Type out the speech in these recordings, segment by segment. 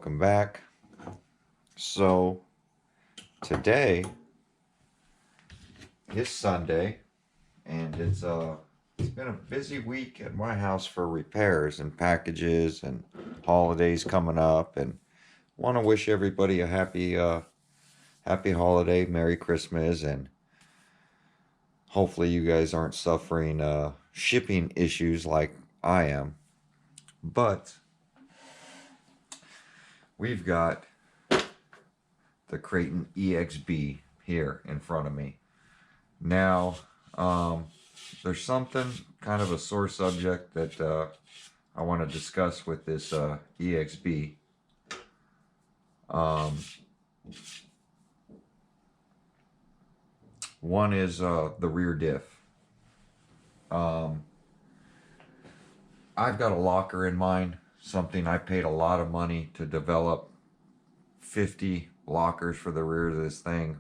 welcome back. So today is Sunday, and it's been a busy week at my house for repairs and packages and holidays coming up, and want to wish everybody a happy holiday, Merry Christmas, and hopefully you guys aren't suffering shipping issues like I am. But we've got the Kraton EXB here in front of me. Now, there's something, kind of a sore subject that I want to discuss with this EXB. One is the rear diff. I've got a locker in mine, something I paid a lot of money to develop 50 lockers for the rear of this thing,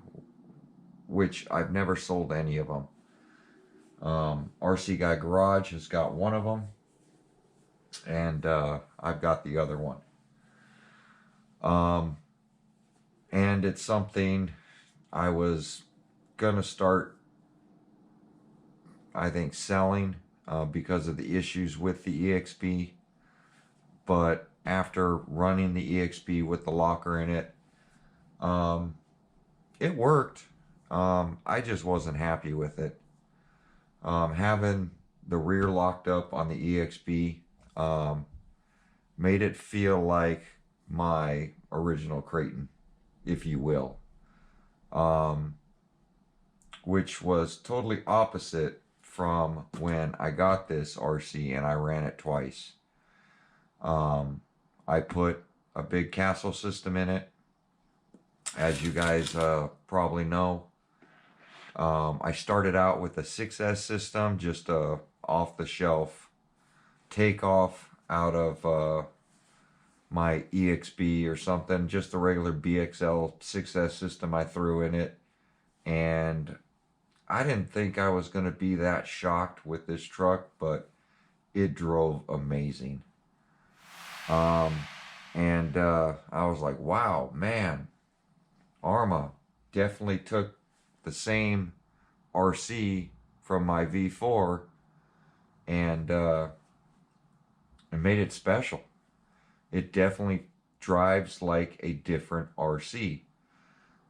which I've never sold any of them. RC Guy Garage has got one of them, and I've got the other one. And it's something I was gonna start, I think, selling because of the issues with the EXB. But after running the EXB with the locker in it, it worked. I just wasn't happy with it. Having the rear locked up on the EXB made it feel like my original Kraton, if you will, which was totally opposite from when I got this RC and I ran it twice. I put a big castle system in it, as you guys probably know. I started out with a 6S system, just a off-the-shelf takeoff out of my EXB or something, just a regular BXL 6S system I threw in it. And I didn't think I was going to be that shocked with this truck, but it drove amazing. And I was like, wow, man, Arrma definitely took the same RC from my V4 and made it special. It definitely drives like a different RC,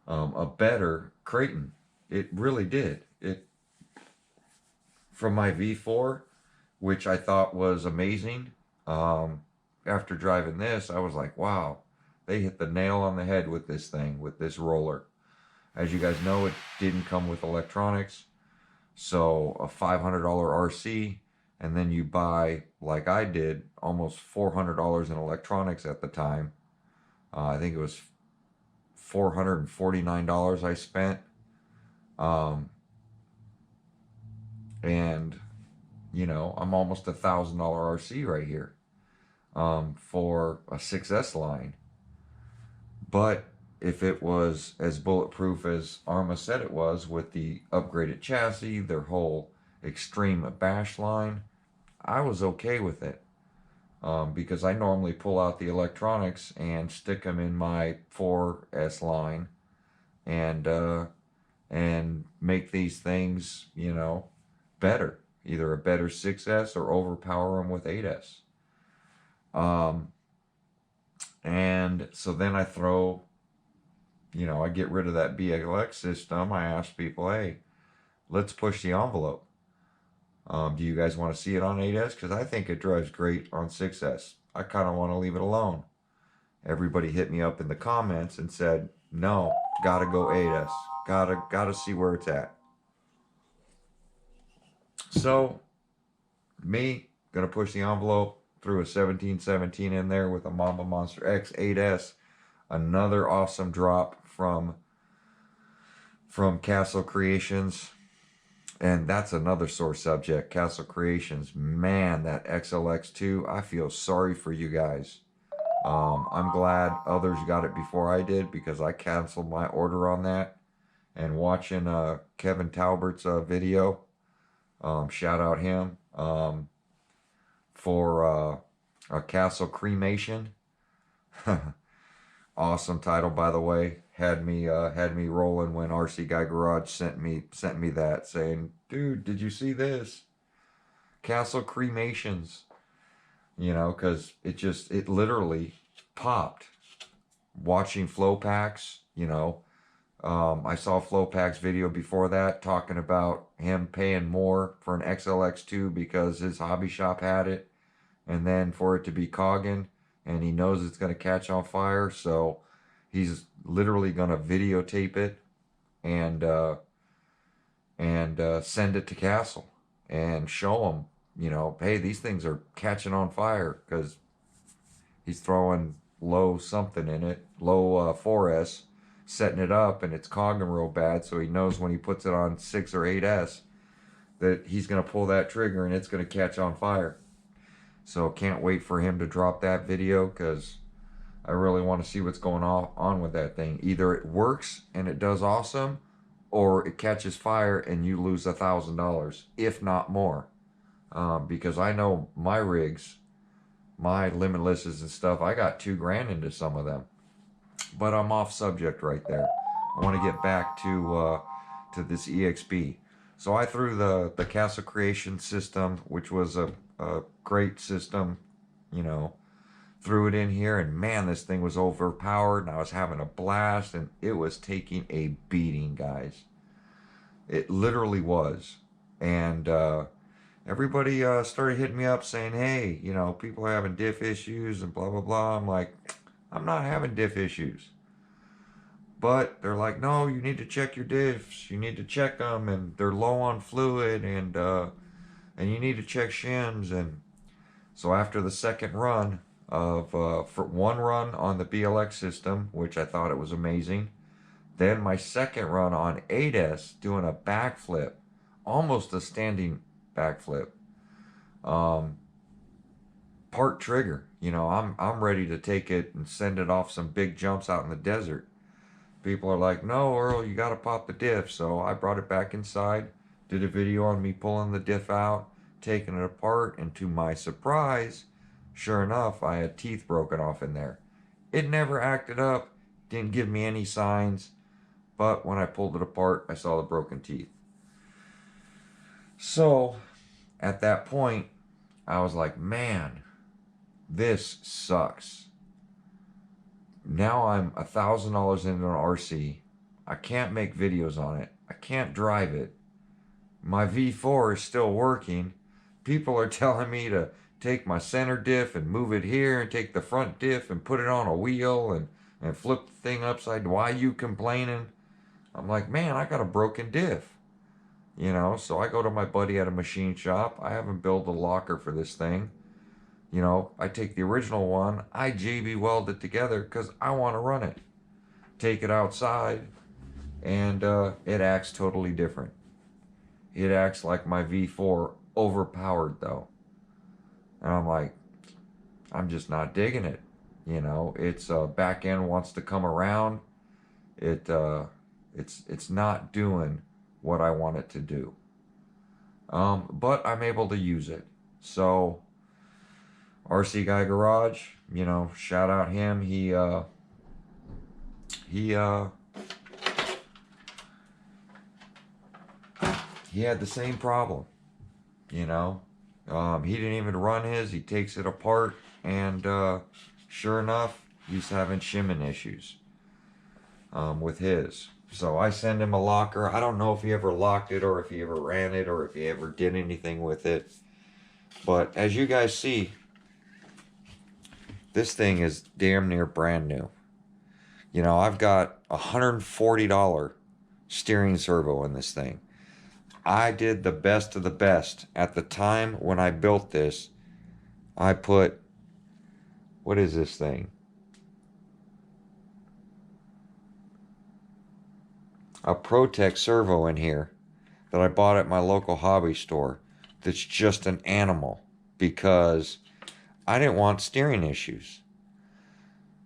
a better Kraton. It really did. It, from my V4, which I thought was amazing, after driving this, I was like, wow, they hit the nail on the head with this thing, with this roller. As you guys know, it didn't come with electronics. So a $500 RC, and then you buy, like I did, almost $400 in electronics at the time. I think it was $449 I spent. And, you know, I'm almost $1,000 RC right here. For a 6S line. But if it was as bulletproof as Arrma said it was, with the upgraded chassis, their whole extreme bash line, I was okay with it. Because I normally pull out the electronics and stick them in my 4S line and make these things, you know, better. Either a better 6S or overpower them with 8S. And so then I throw, you know, I get rid of that BLX system. I ask people, hey, let's push the envelope. Do you guys want to see it on 8S? Because I think it drives great on 6S. I kind of want to leave it alone. Everybody hit me up in the comments and said, no, gotta go 8S. Gotta see where it's at. So, me, gonna push the envelope. Threw a 1717 in there with a Mamba Monster X 8S. Another awesome drop from Castle Creations. And that's another sore subject, Castle Creations. Man, that XLX2, I feel sorry for you guys. I'm glad others got it before I did, because I canceled my order on that. And watching Kevin Talbert's video, shout out him, for a Castle Cremation. Awesome title, by the way. Had me rolling when RC Guy Garage sent me that saying, dude, did you see this? Castle Cremations. Because it literally popped. Watching Flowpacks, I saw Flowpacks video before that talking about him paying more for an XLX2 because his hobby shop had it, and then for it to be cogging, and he knows it's going to catch on fire, so he's literally going to videotape it and send it to Castle and show him, hey, these things are catching on fire, because he's throwing low something in it, low 4S, setting it up, and it's cogging real bad, so he knows when he puts it on 6 or 8S that he's going to pull that trigger and it's going to catch on fire. So can't wait for him to drop that video, because I really want to see what's going on with that thing. Either it works and it does awesome, or it catches fire and you lose $1,000, if not more. Because I know my rigs, my Limitlesses and stuff, I got $2,000 into some of them. But I'm off subject right there. I want to get back to this EXB. So I threw the Castle Creation system, which was a great system, threw it in here, and man, this thing was overpowered, and I was having a blast, and it was taking a beating, guys. It literally was. And everybody started hitting me up saying, hey, people are having diff issues and blah, blah, blah. I'm like, I'm not having diff issues. But they're like, no, you need to check your diffs. You need to check them, and they're low on fluid, and you need to check shims. And so after the second run of, for one run on the BLX system, which I thought it was amazing, then my second run on 8S doing a backflip, almost a standing backflip, part trigger, I'm ready to take it and send it off some big jumps out in the desert. People are like, no, Earl, you got to pop the diff. So I brought it back inside, did a video on me pulling the diff out, taking it apart, and to my surprise, sure enough, I had teeth broken off in there. It never acted up, didn't give me any signs, but when I pulled it apart, I saw the broken teeth. So at that point, I was like, man, this sucks. Now I'm $1,000 into an RC. I can't make videos on it. I can't drive it. My V4 is still working. People are telling me to take my center diff and move it here, and take the front diff and put it on a wheel and flip the thing upside. Why are you complaining? I'm like, man, I got a broken diff. So I go to my buddy at a machine shop. I haven't built a locker for this thing. I take the original one, I JB weld it together because I want to run it. Take it outside, and it acts totally different. It acts like my V4, overpowered though. And I'm like, I'm just not digging it. Its back end wants to come around. It's not doing what I want it to do. But I'm able to use it. So RC Guy Garage, shout out him. He had the same problem, he didn't even run his. He takes it apart, and sure enough, he's having shimming issues with his. So I send him a locker. I don't know if he ever locked it, or if he ever ran it, or if he ever did anything with it. But as you guys see, this thing is damn near brand new. I've got a $140 steering servo in this thing. I did the best of the best. At the time when I built this, I put, what is this thing? A Protec servo in here that I bought at my local hobby store. That's just an animal, because I didn't want steering issues.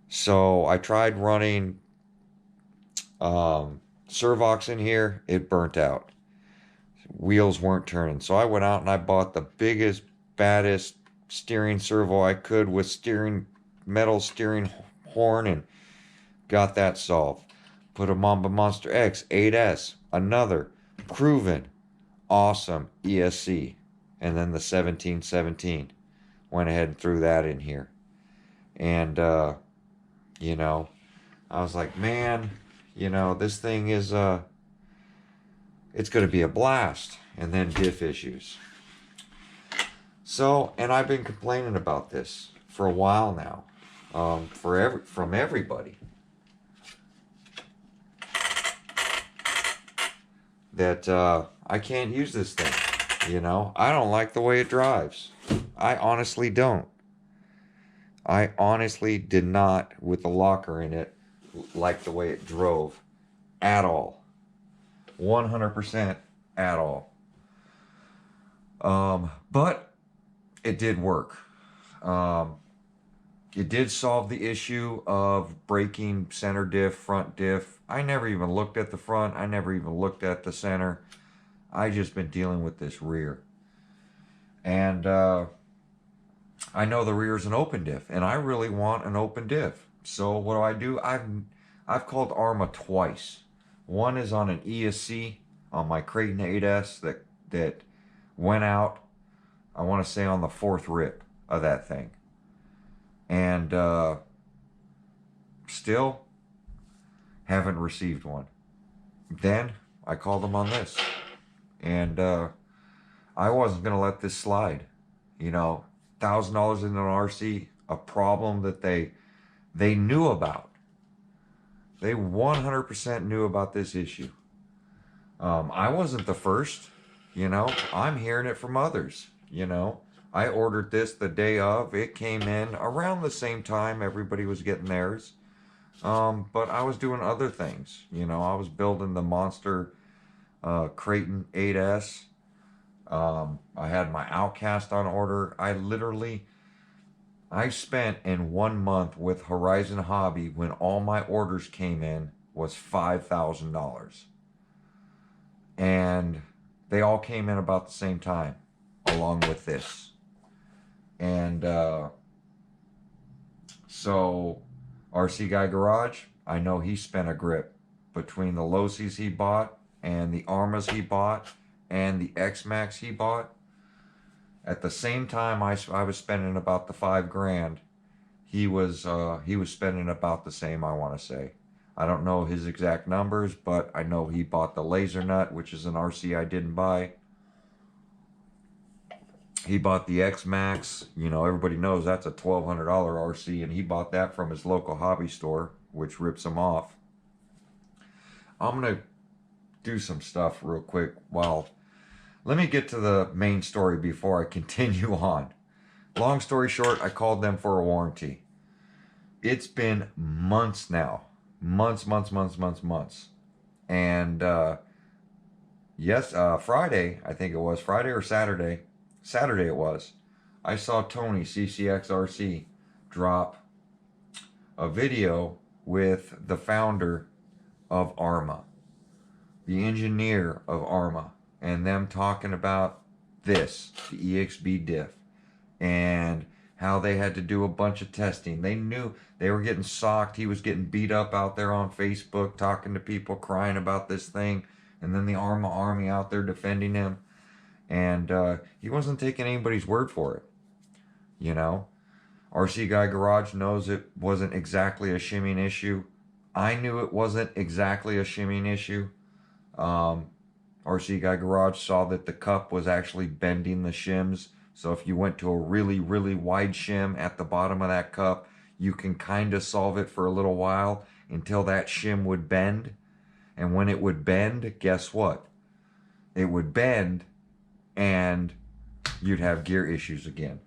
So I tried running Servox in here. It burnt out. Wheels weren't turning. So I went out and I bought the biggest, baddest steering servo I could, with metal steering horn, and got that solved. Put a Mamba Monster X 8S, another proven awesome ESC. And then the 1717. Went ahead and threw that in here. And, you know, I was like, man, you know, this thing is, it's going to be a blast. And then diff issues. So, and I've been complaining about this for a while now, from everybody, that I can't use this thing. You know, I don't like the way it drives. I honestly don't. I honestly did not, with the locker in it, like the way it drove at all. 100% at all. But it did work. It did solve the issue of braking center diff, front diff. I never even looked at the front. I never even looked at the center. I just been dealing with this rear. And I know the rear is an open diff, and I really want an open diff. So what do? I've called Arrma twice. One is on an ESC on my Kraton 8S that went out, I want to say, on the 4th rip of that thing. And still haven't received one. Then I called them on this. And I wasn't going to let this slide. You know, $1,000 in an RC, a problem that they knew about. They 100% knew about this issue. I wasn't the first, you know. I'm hearing it from others, you know. I ordered this the day of. It came in around the same time everybody was getting theirs. But I was doing other things, you know. I was building the monster Kraton 8S. I had my Outcast on order. I spent in 1 month with Horizon Hobby, when all my orders came in, was $5,000. And they all came in about the same time, along with this. And so RC Guy Garage, I know he spent a grip between the Losies he bought and the Arrmas he bought and the X-Max he bought. At the same time I was spending about the $5,000, he was spending about the same, I want to say. I don't know his exact numbers, but I know he bought the Laser Nut, which is an RC I didn't buy. He bought the X-Max. You know, everybody knows that's a $1,200 RC, and he bought that from his local hobby store, which rips him off. I'm going to do some stuff real quick let me get to the main story before I continue on. Long story short, I called them for a warranty. It's been months now. Months. And Friday, I think it was, Friday or Saturday. Saturday it was. I saw Tony, CCXRC, drop a video with the founder of Arrma, the engineer of Arrma, and them talking about this, the EXB diff, and how they had to do a bunch of testing. They knew they were getting socked. He was getting beat up out there on Facebook, talking to people, crying about this thing, and then the Arrma army out there defending him. And he wasn't taking anybody's word for it, you know. RC Guy Garage knows it wasn't exactly a shimming issue. I knew it wasn't exactly a shimming issue. RC Guy Garage saw that the cup was actually bending the shims. So if you went to a really, really wide shim at the bottom of that cup, you can kind of solve it for a little while until that shim would bend. And when it would bend, guess what? It would bend and you'd have gear issues again.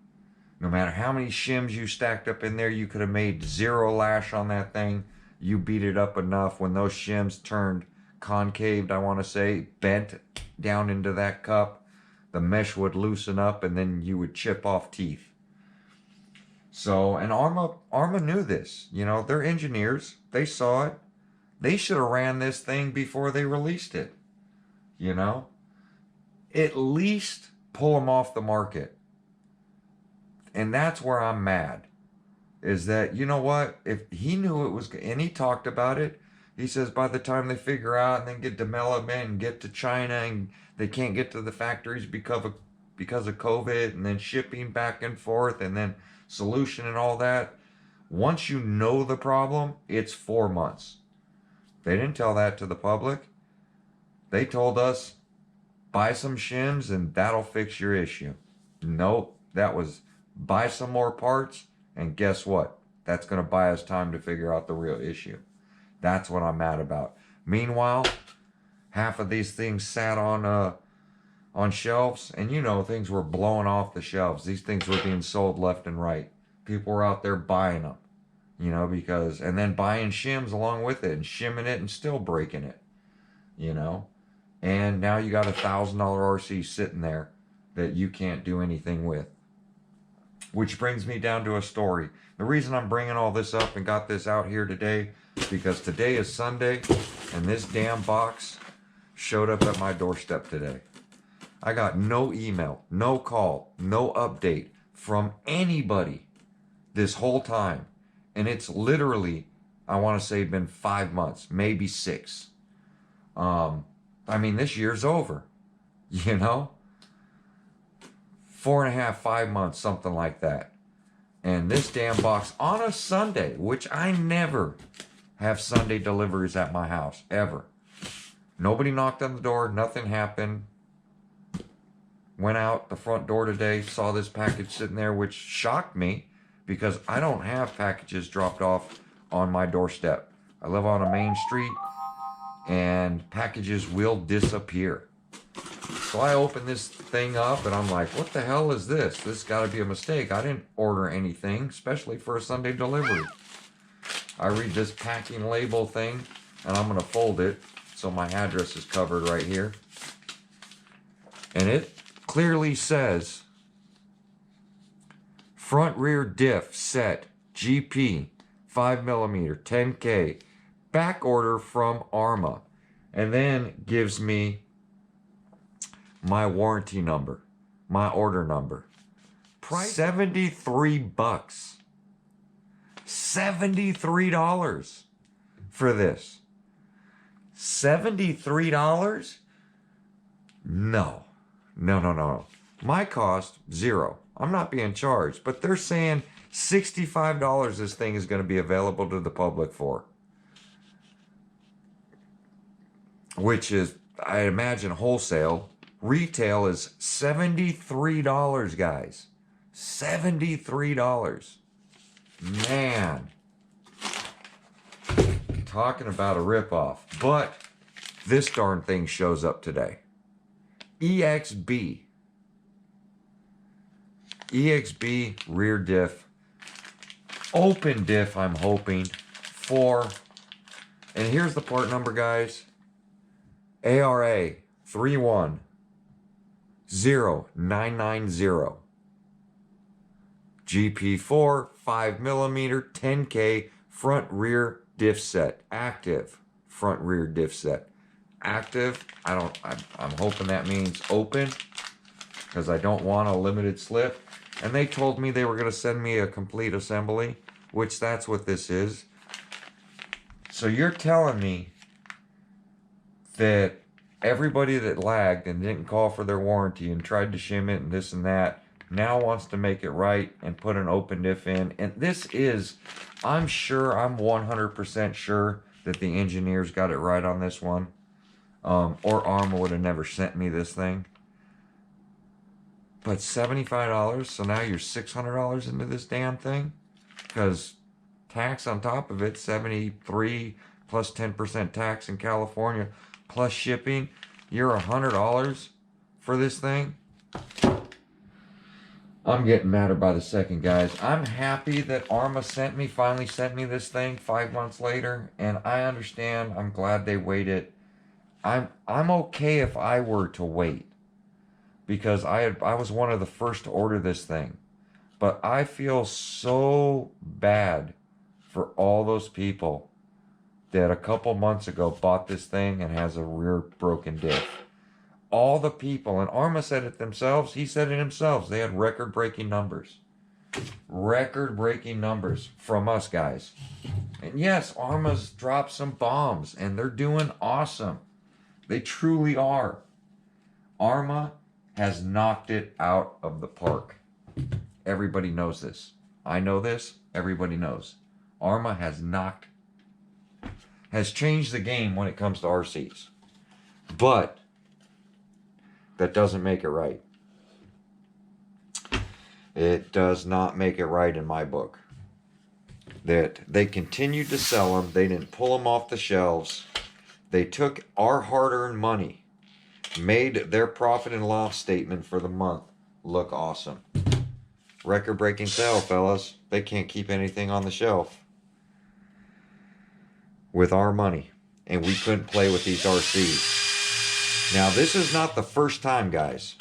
No matter how many shims you stacked up in there, you could have made 0 lash on that thing. You beat it up enough, when those shims turned concaved, I want to say, bent down into that cup, the mesh would loosen up and then you would chip off teeth. So, and Arrma knew this. You know, they're engineers. They saw it. They should have ran this thing before they released it. You know? At least pull them off the market. And that's where I'm mad. is that, you know what? If he knew it was, and he talked about it, he says by the time they figure out and then get development and get to China and they can't get to the factories because of COVID and then shipping back and forth and then solution and all that. Once you know the problem, it's 4 months. They didn't tell that to the public. They told us, buy some shims and that'll fix your issue. Nope, that was buy some more parts, and guess what? That's going to buy us time to figure out the real issue. That's what I'm mad about. Meanwhile, half of these things sat on shelves, and you know, things were blowing off the shelves. These things were being sold left and right. People were out there buying them, you know, because, and then buying shims along with it and shimming it and still breaking it, you know. And now you got $1,000 RC sitting there that you can't do anything with. Which brings me down to a story. The reason I'm bringing all this up and got this out here today is because today is Sunday and this damn box showed up at my doorstep today. I got no email, no call, no update from anybody this whole time. And it's literally, I want to say, been 5 months, maybe 6. I mean, this year's over, you know? 4.5, 5 months, something like that. And this damn box on a Sunday, which I never have Sunday deliveries at my house, ever. Nobody knocked on the door, nothing happened. Went out the front door today, saw this package sitting there, which shocked me because I don't have packages dropped off on my doorstep. I live on a main street and packages will disappear. So I open this thing up and I'm like, what the hell is this? This got to be a mistake. I didn't order anything, especially for a Sunday delivery. I read this packing label thing and I'm going to fold it so my address is covered right here. And it clearly says front rear diff set GP 5mm 10K back order from Arrma, and then gives me my warranty number, my order number. Price $73. $73 for this. $73? No. No. My cost, $0. I'm not being charged, but they're saying $65 this thing is going to be available to the public for. Which is, I imagine, wholesale. Retail is $73, guys. $73. Man. Talking about a ripoff. But this darn thing shows up today. EXB. EXB rear diff. Open diff, I'm hoping, for, and here's the part number, guys. ARA 31090. GP4 5mm 10K front rear diff set. Active front rear diff set. Active, I'm hoping that means open, because I don't want a limited slip. And they told me they were going to send me a complete assembly, which that's what this is. So you're telling me that everybody that lagged and didn't call for their warranty and tried to shim it and this and that now wants to make it right and put an open diff in. And this is, I'm 100% sure that the engineers got it right on this one. Or Arrma would have never sent me this thing. But $75, so now you're $600 into this damn thing? Because tax on top of it, $73 plus 10% tax in California, plus shipping, you're $100 for this thing? I'm getting madder by the second, guys. I'm happy that Arrma finally sent me this thing 5 months later, and I understand. I'm glad they waited. I'm okay if I were to wait, because I was one of the first to order this thing. But I feel so bad for all those people that a couple months ago bought this thing and has a rear broken diff. All the people, and Arrma said it themselves, he said it himself, they had record-breaking numbers. Record-breaking numbers from us, guys. And yes, Arrma's dropped some bombs, and they're doing awesome. They truly are. Arrma has knocked it out of the park. Everybody knows this. I know this. Everybody knows. Arrma has changed the game when it comes to RCs. But that doesn't make it right. It does not make it right in my book. That they continued to sell them. They didn't pull them off the shelves. They took our hard-earned money, made their profit and loss statement for the month look awesome. Record-breaking sale, fellas. They can't keep anything on the shelf with our money. And we couldn't play with these RCs. Now, this is not the first time, guys.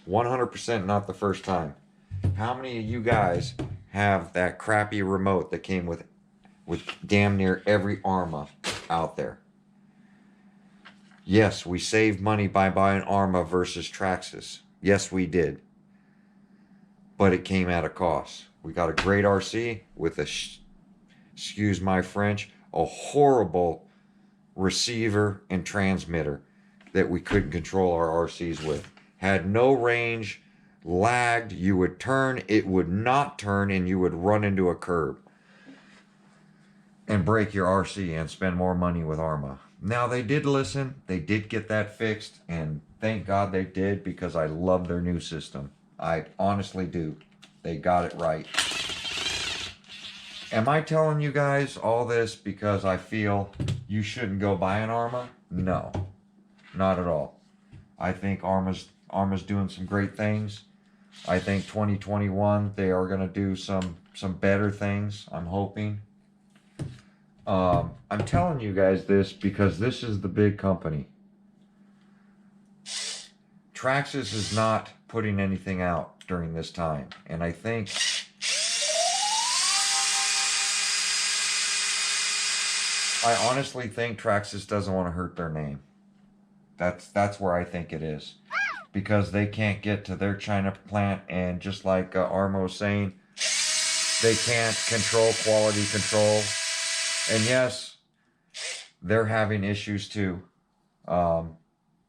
100% not the first time. How many of you guys have that crappy remote that came with damn near every Arrma out there? Yes, we saved money by buying Arrma versus Traxxas. Yes, we did. But it came at a cost. We got a great RC with a, excuse my French, a horrible receiver and transmitter that we couldn't control our RCs with. Had no range, lagged, you would turn, it would not turn, and you would run into a curb and break your RC and spend more money with Arrma. Now, they did listen, they did get that fixed, and thank God they did, because I love their new system. I honestly do. They got it right. Am I telling you guys all this because I feel you shouldn't go buy an Arrma? No, not at all. I think Arrma's doing some great things. I think 2021 they are going to do some better things, I'm hoping. I'm telling you guys this because this is the big company. Traxxas is not putting anything out during this time, and I think I honestly think Traxxas doesn't want to hurt their name. That's where I think it is. Because they can't get to their China plant, and just like Arrma was saying, they can't control quality control. And yes, they're having issues too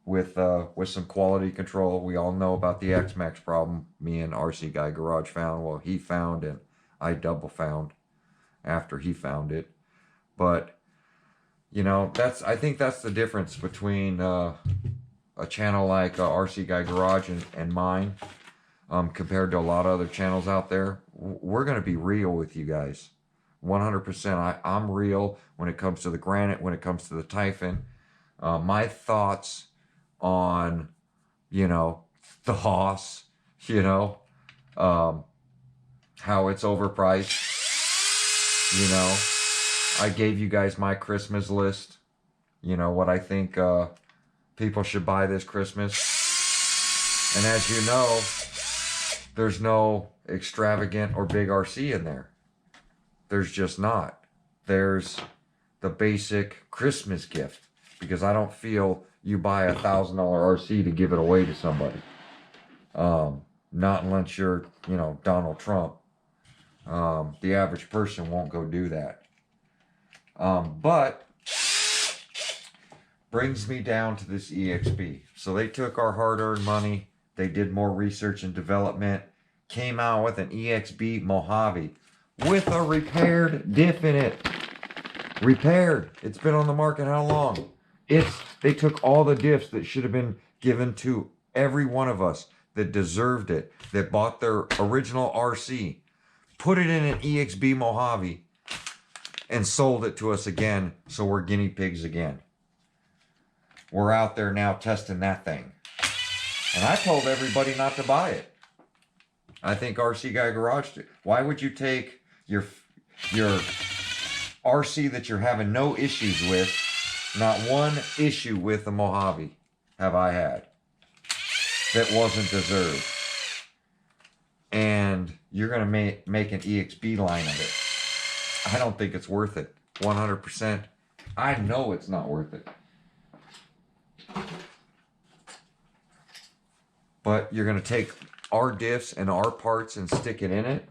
with some quality control. We all know about the X-Max problem me and RC Guy Garage found. Well, he found, and I double found after he found it. But, you know, I think that's the difference between a channel like RC Guy Garage and mine, compared to a lot of other channels out there. We're going to be real with you guys. 100%. I'm real when it comes to the Granite, when it comes to the Typhon. My thoughts on, you know, the Hoss, you know, how it's overpriced. You know, I gave you guys my Christmas list. You know, what I think people should buy this Christmas. And as you know, there's no extravagant or big RC in there. There's just not. There's the basic Christmas gift. Because I don't feel you buy a $1,000 RC to give it away to somebody. Not unless you're, you know, Donald Trump. The average person won't go do that. But brings me down to this EXB. So they took our hard-earned money. They did more research and development. Came out with an EXB Mojave with a repaired diff in it. Repaired. It's been on the market how long? They took all the diffs that should have been given to every one of us that deserved it, that bought their original RC, put it in an EXB Mojave, and sold it to us again, so we're guinea pigs again. We're out there now testing that thing. And I told everybody not to buy it. I think RC Guy Garage did. Why would you take your RC that you're having no issues with, not one issue with the Mojave have I had that wasn't deserved, and you're going to make an EXB line of it? I don't think it's worth it. 100%. I know it's not worth it. But you're going to take our diffs and our parts and stick it in it,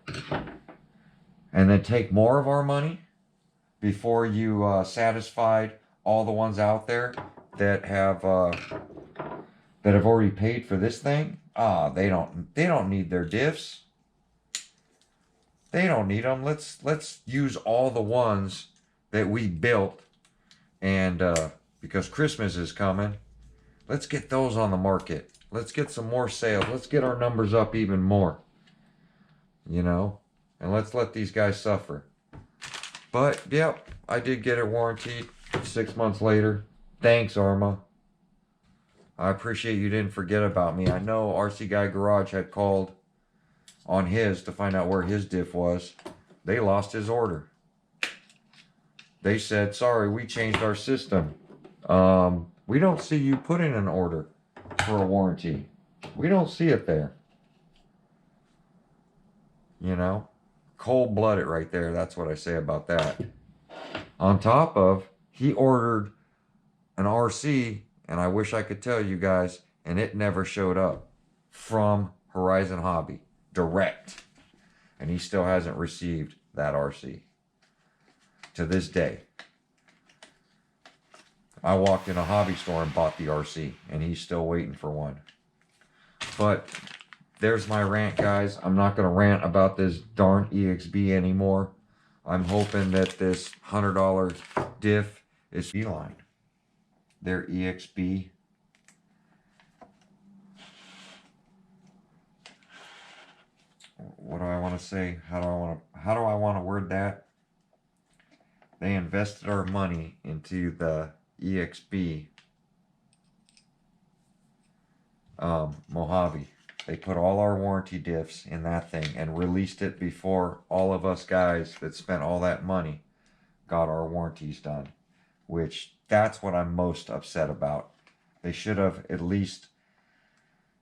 and then take more of our money before you satisfied all the ones out there that have already paid for this thing? They don't need their diffs. They don't need them. Let's use all the ones that we built, and because Christmas is coming, let's get those on the market. Let's get some more sales. Let's get our numbers up even more. You know, and let's let these guys suffer. But yep, I did get it warranted 6 months later. Thanks, Arrma. I appreciate you didn't forget about me. I know RC Guy Garage had called on his to find out where his diff was. They lost his order. They said, sorry, we changed our system. We don't see you put in an order for a warranty. We don't see it there. You know, cold-blooded right there. That's what I say about that. On top of, he ordered an RC, and I wish I could tell you guys, and it never showed up from Horizon Hobby direct, and he still hasn't received that RC to this day. I walked in a hobby store and bought the RC, and he's still waiting for one. But there's my rant, guys. I'm not going to rant about this darn EXB anymore. I'm hoping that this $100 diff is Beeline. Their EXB. What do I want to say? How do I want to word that? They invested our money into the EXB Mojave. They put all our warranty diffs in that thing and released it before all of us guys that spent all that money got our warranties done, which that's what I'm most upset about. They should have at least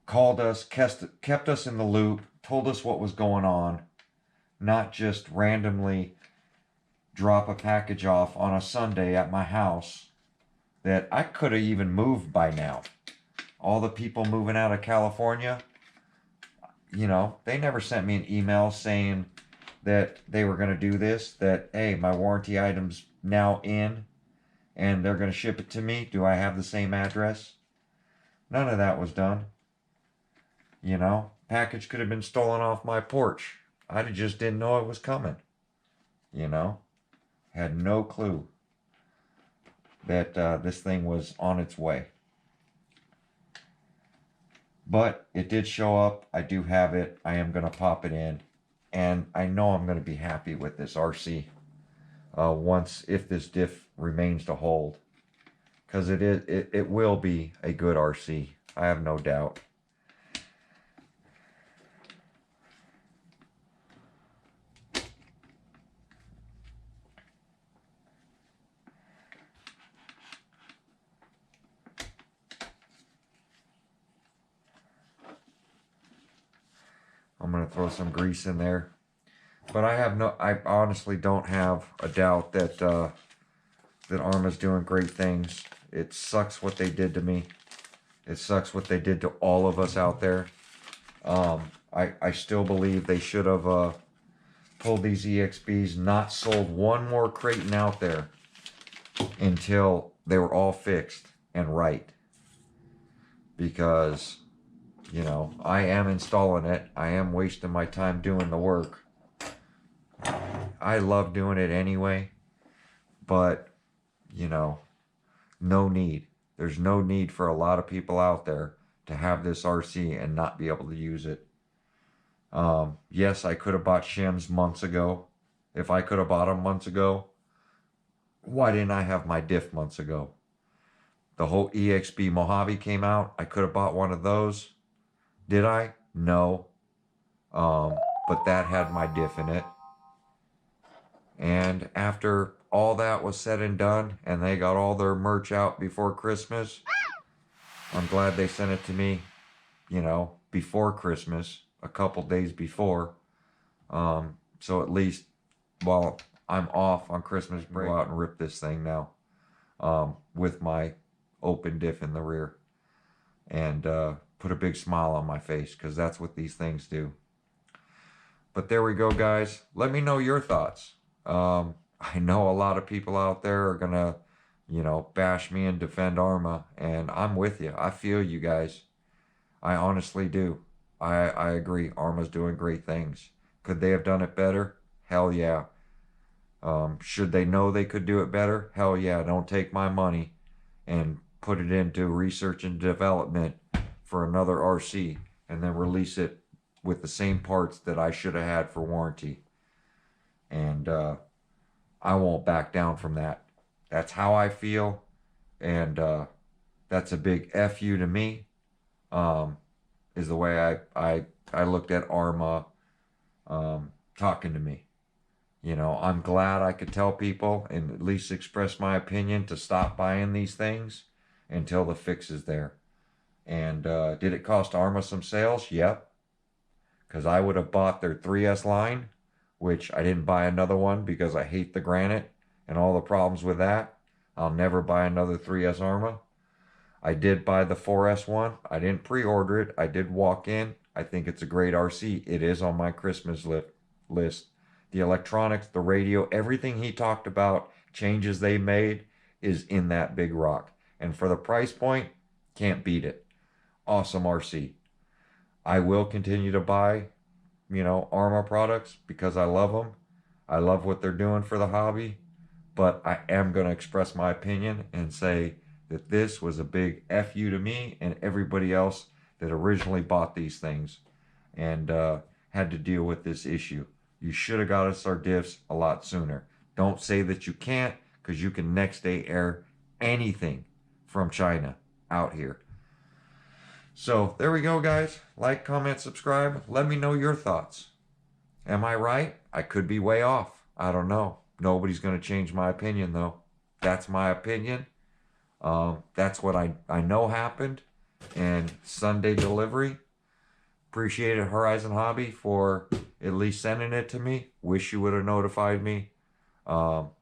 called us, kept us in the loop, told us what was going on, not just randomly drop a package off on a Sunday at my house that I could have even moved by now. All the people moving out of California, you know, they never sent me an email saying that they were going to do this, that, hey, my warranty item's now in and they're going to ship it to me. Do I have the same address? None of that was done. You know, package could have been stolen off my porch. I just didn't know it was coming. You know, had no clue that this thing was on its way. But it did show up. I do have it. I am going to pop it in. And I know I'm going to be happy with this RC if this diff remains to hold. Because it will be a good RC. I have no doubt. I'm going to throw some grease in there. But I honestly don't have a doubt that that Arrma's doing great things. It sucks what they did to me. It sucks what they did to all of us out there. I still believe they should have pulled these EXBs, not sold one more Kraton out there until they were all fixed and right. Because, you know, I am installing it. I am wasting my time doing the work. I love doing it anyway. But, you know, no need. There's no need for a lot of people out there to have this RC and not be able to use it. Yes, I could have bought shims months ago. If I could have bought them months ago, why didn't I have my diff months ago? The whole EXB Mojave came out. I could have bought one of those. Did I? No. But that had my diff in it. And after all that was said and done, and they got all their merch out before Christmas, I'm glad they sent it to me, you know, before Christmas, a couple days before. So at least while I'm off on Christmas break, go out and rip this thing now with my open diff in the rear. And put a big smile on my face, because that's what these things do. But there we go, guys. Let me know your thoughts. I know a lot of people out there are going to, you know, bash me and defend Arrma, and I'm with you. I feel you guys. I honestly do. I agree. Arrma's doing great things. Could they have done it better? Hell yeah. Should they know they could do it better? Hell yeah. Don't take my money and put it into research and development for another RC and then release it with the same parts that I should have had for warranty. And I won't back down from that. That's how I feel. And that's a big F you to me. Is the way I looked at Arrma talking to me. You know, I'm glad I could tell people and at least express my opinion to stop buying these things until the fix is there. And did it cost Arrma some sales? Yep. Because I would have bought their 3S line, which I didn't buy another one because I hate the granite and all the problems with that. I'll never buy another 3S Arrma. I did buy the 4S one. I didn't pre-order it. I did walk in. I think it's a great RC. It is on my Christmas list. The electronics, the radio, everything he talked about, changes they made, is in that big rock. And for the price point, can't beat it. Awesome RC. I will continue to buy, you know, Arrma products because I love them. I love what they're doing for the hobby. But I am going to express my opinion and say that this was a big F you to me and everybody else that originally bought these things and had to deal with this issue. You should have got us our diffs a lot sooner. Don't say that you can't, because you can next day air anything from China out here. So there we go, guys. Like, comment, subscribe. Let me know your thoughts. Am I right? I could be way off. I don't know. Nobody's going to change my opinion, though. That's my opinion. That's what I know happened. And Sunday delivery. Appreciated Horizon Hobby for at least sending it to me. Wish you would have notified me.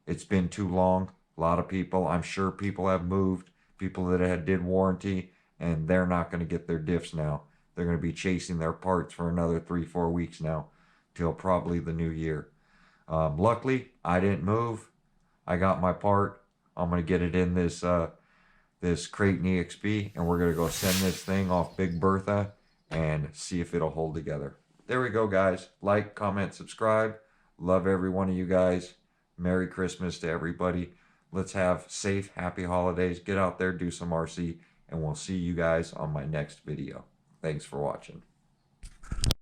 It's been too long. A lot of people, I'm sure people have moved. People that did warranty, and they're not going to get their diffs now. They're going to be chasing their parts for another 3-4 weeks now, till probably the new year. Luckily, I didn't move. I got my part. I'm going to get it in this Kraton EXB, and we're going to go send this thing off Big Bertha and see if it'll hold together. There we go, guys. Like, comment, subscribe. Love every one of you guys. Merry Christmas to everybody. Let's have safe, happy holidays. Get out there, do some RC, and we'll see you guys on my next video. Thanks for watching.